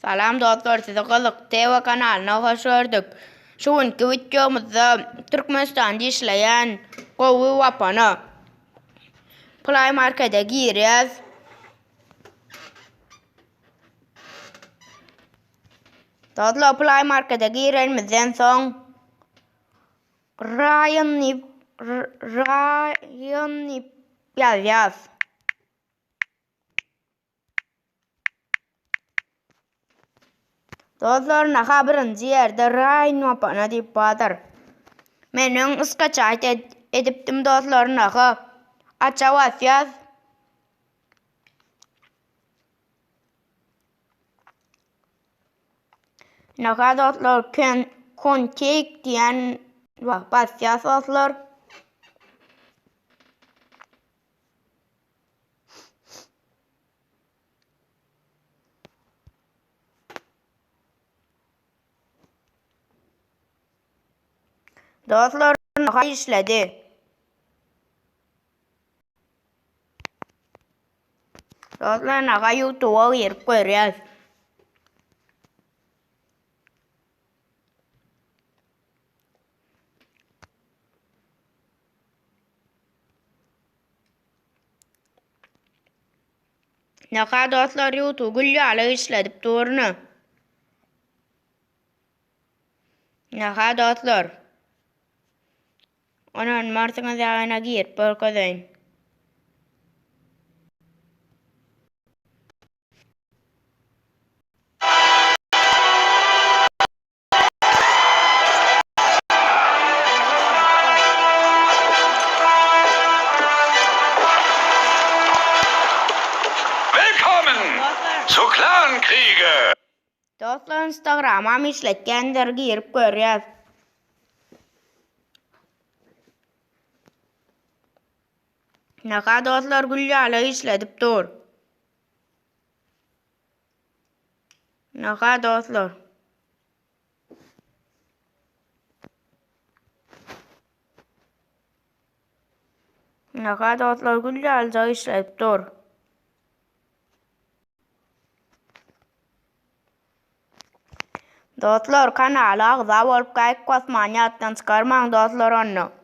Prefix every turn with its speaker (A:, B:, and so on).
A: Salam dostlar, size TV kanalına hoş gördük. Şu günkü videomuzda Türkmenistanda işleyen kovu vapanı Play Market'e giriyoruz. Dostlar, Play Market'e girmeden son Ryan yaz. Dostlar, naha birinci yerde Ryan vapanı deyip badır. Menin ıskaçayt ediptim dostlar, naha açavas yaz. Naha dostlar kontek diyen bas yaz dostlar. Dostlar, naha işledi. Dostlar, naha YouTube'a girip koyuyoruz. Naha dostlar YouTube güllü işledip doğrunu. Naha dostlar. Onun martına zağına girip bölközün.
B: Zu Clankriege!
A: Dostlar, Instagram'a işletkenler girip görüyoruz. Naha dostlar güllü işledip dur. Naha dostlar. Naha dostlar güllü işledip dur. Dostlar, kanala AGZA bolup gaýyp kosmany ýatdan çykarmaň dostlar onu.